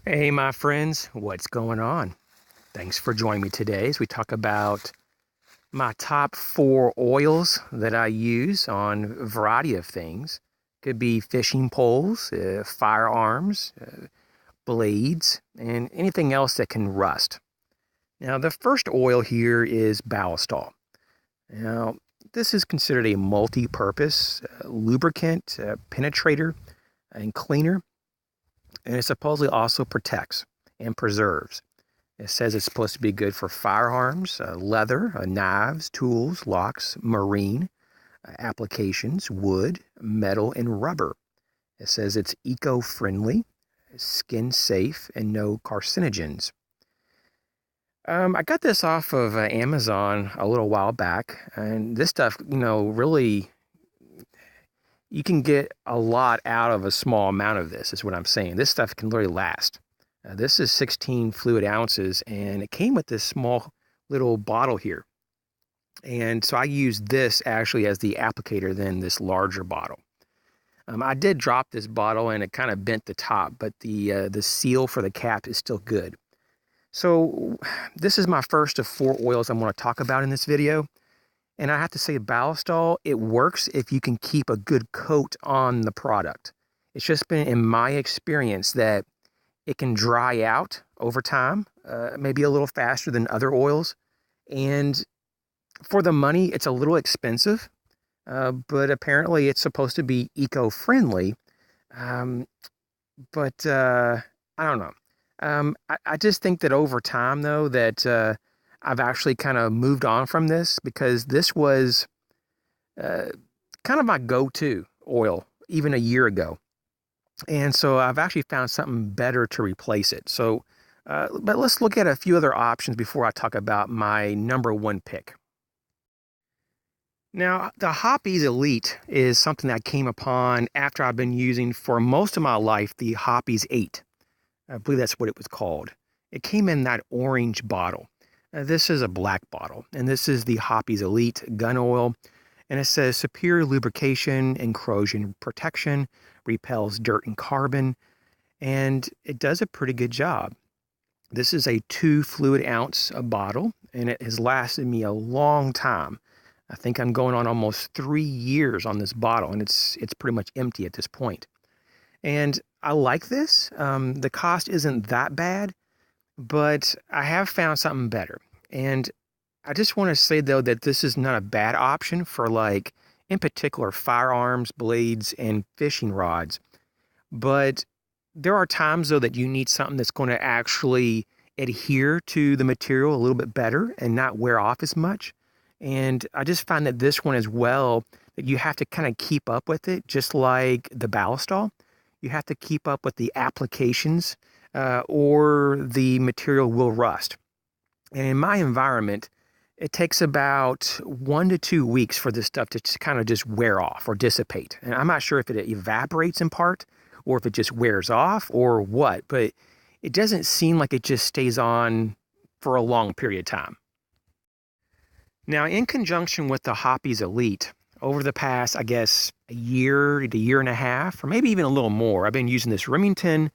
Hey, my friends, what's going on? Thanks for joining me today as we talk about my top 4 oils that I use on a variety of things. Could be fishing poles, firearms, blades, and anything else that can rust. Now, the first oil here is Bowel Stall. Now, this is considered a multi-purpose lubricant, penetrator, and cleaner, and it supposedly also protects and preserves. It says it's supposed to be good for firearms, leather, knives, tools, locks, marine applications, wood, metal, and rubber. It says it's eco-friendly, skin safe, and no carcinogens. I got this off of Amazon a little while back, and this stuff, really, you can get a lot out of a small amount of this, is what I'm saying. This stuff can literally last. This is 16 fluid ounces, and it came with this small little bottle here. And so I used this actually as the applicator than this larger bottle. I did drop this bottle and it kind of bent the top, but the seal for the cap is still good. So this is my first of 4 oils I'm going to talk about in this video. And I have to say, Bowel Stall, it works if you can keep a good coat on the product. It's just been in my experience that it can dry out over time, maybe a little faster than other oils. And for the money, it's a little expensive, but apparently it's supposed to be eco-friendly. But I don't know. I just think that over time, though, that I've actually kind of moved on from this because this was kind of my go-to oil even a year ago. And so I've actually found something better to replace it. So, but let's look at a few other options before I talk about my number 1 pick. Now, the Hoppies Elite is something that I came upon after I've been using for most of my life, the Hoppies 8. I believe that's what it was called. It came in that orange bottle. This is a black bottle, and this is the Hoppies Elite gun oil. And it says superior lubrication and corrosion protection, repels dirt and carbon, and it does a pretty good job. This is a 2 fluid ounce bottle, and it has lasted me a long time. I think I'm going on almost 3 years on this bottle, and it's pretty much empty at this point. And I like this. The cost isn't that bad, but I have found something better. And I just want to say, though, that this is not a bad option for, like, in particular, firearms, blades, and fishing rods. But there are times, though, that you need something that's going to actually adhere to the material a little bit better and not wear off as much. And I just find that this one as well, that you have to kind of keep up with it, just like the Bowel Stall. You have to keep up with the applications or the material will rust. And in my environment, it takes about 1 to 2 weeks for this stuff to kind of just wear off or dissipate. And I'm not sure if it evaporates in part or if it just wears off or what, but it doesn't seem like it just stays on for a long period of time. Now, in conjunction with the Hoppies Elite, over the past, I guess, a year to year and a half, or maybe even a little more, I've been using this Remington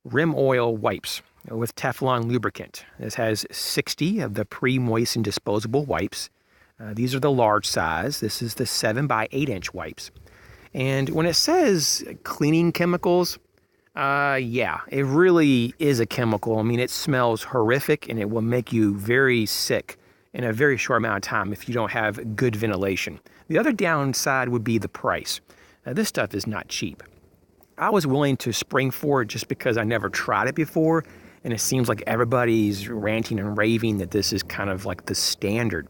Rim Oil wipes with Teflon lubricant. This has 60 of the pre-moistened disposable wipes. These are the large size. This is the 7 by 8 inch wipes. And when it says cleaning chemicals, yeah, it really is a chemical. I mean, it smells horrific and it will make you very sick in a very short amount of time if you don't have good ventilation. The other downside would be the price. This stuff is not cheap. I was willing to spring for it just because I never tried it before, and it seems like everybody's ranting and raving that this is kind of like the standard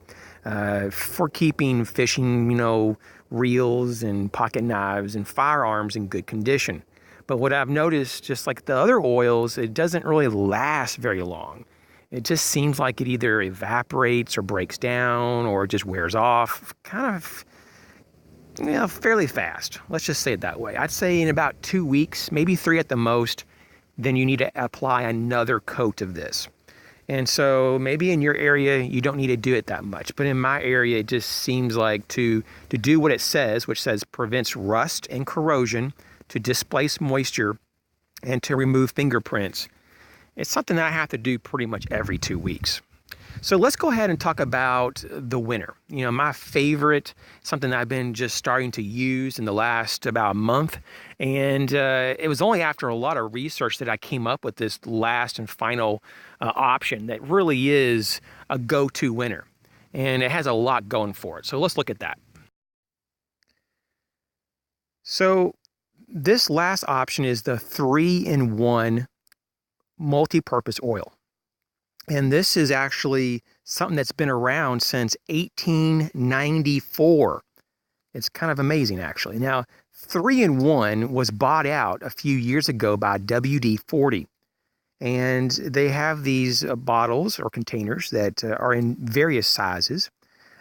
for keeping fishing, reels and pocket knives and firearms in good condition. But what I've noticed, just like the other oils, it doesn't really last very long. It just seems like it either evaporates or breaks down or just wears off kind of, fairly fast. Let's just say it that way. I'd say in about 2 weeks, maybe 3 at the most, then you need to apply another coat of this. And so maybe in your area, you don't need to do it that much. But in my area, it just seems like to do what it says, which says prevents rust and corrosion, to displace moisture, and to remove fingerprints. It's something that I have to do pretty much every 2 weeks. So let's go ahead and talk about the winter. You know, my favorite, something that I've been just starting to use in the last about a month. And it was only after a lot of research that I came up with this last and final option that really is a go-to winter. And it has a lot going for it. So let's look at that. So this last option is the 3-in-1 multi-purpose oil. And this is actually something that's been around since 1894. It's kind of amazing, actually. Now, 3-in-1 was bought out a few years ago by WD-40. And they have these bottles or containers that are in various sizes.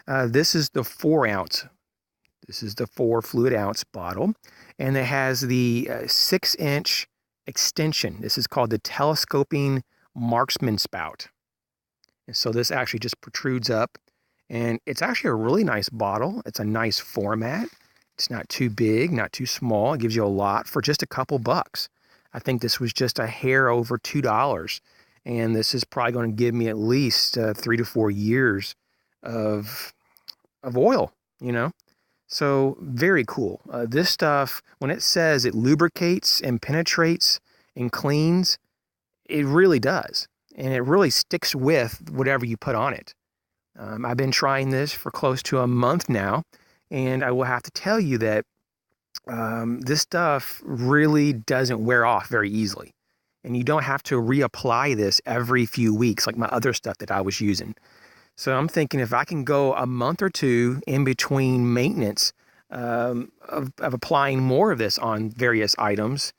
This is the 4-ounce. This is the 4 fluid ounce bottle. And it has the 6-inch extension. This is called the telescoping marksman spout. And so this actually just protrudes up, and it's actually a really nice bottle. It's a nice format. It's not too big, not too small. It gives you a lot for just a couple bucks. I think this was just a hair over $2, and this is probably going to give me at least 3 to 4 years of oil, you know? So very cool. This stuff, when it says it lubricates and penetrates and cleans, it really does. And it really sticks with whatever you put on it. I've been trying this for close to a month now, and I will have to tell you that this stuff really doesn't wear off very easily. And you don't have to reapply this every few weeks like my other stuff that I was using. So I'm thinking if I can go a month or two in between maintenance of applying more of this on various items,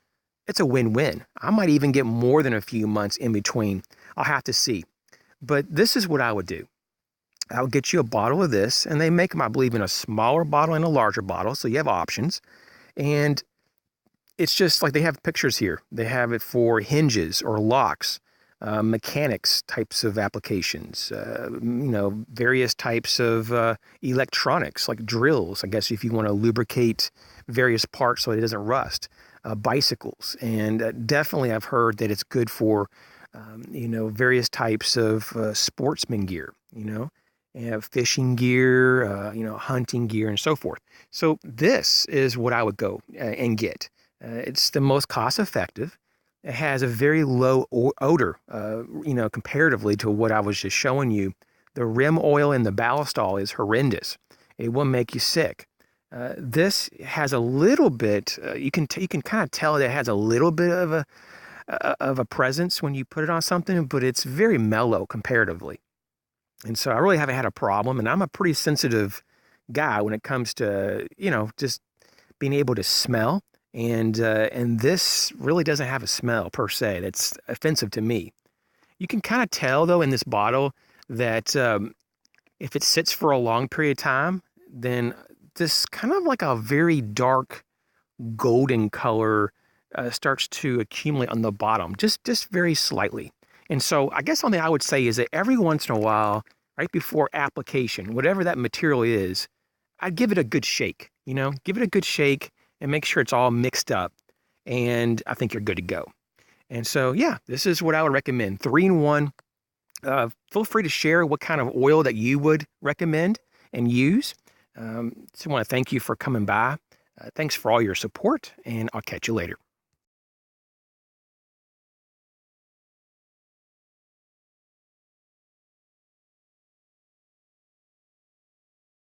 it's a win-win. I might even get more than a few months in between. I'll have to see. But this is what I would do. I would get you a bottle of this, and they make them, I believe, in a smaller bottle and a larger bottle, so you have options. And it's just like they have pictures here. They have it for hinges or locks, mechanics types of applications, various types of electronics like drills, I guess if you want to lubricate various parts so it doesn't rust. Bicycles, and definitely I've heard that it's good for various types of sportsman gear, fishing gear, hunting gear, and so forth. So this is what I would go and get. It's the most cost effective. It has a very low odor, comparatively to what I was just showing you. The rim oil in the Bowel Stall is horrendous. It will make you sick. This has a little bit. You can kind of tell that it has a little bit of a presence when you put it on something, but it's very mellow comparatively. And so I really haven't had a problem. And I'm a pretty sensitive guy when it comes to just being able to smell. And this really doesn't have a smell per se that's offensive to me. You can kind of tell though in this bottle that if it sits for a long period of time, then this kind of like a very dark golden color starts to accumulate on the bottom, just very slightly. And so I guess something I would say is that every once in a while, right before application, whatever that material is, I'd give it a good shake, give it a good shake and make sure it's all mixed up. And I think you're good to go. And so, yeah, this is what I would recommend. 3-in-1. Feel free to share what kind of oil that you would recommend and use. So I want to thank you for coming by. Thanks for all your support, and I'll catch you later.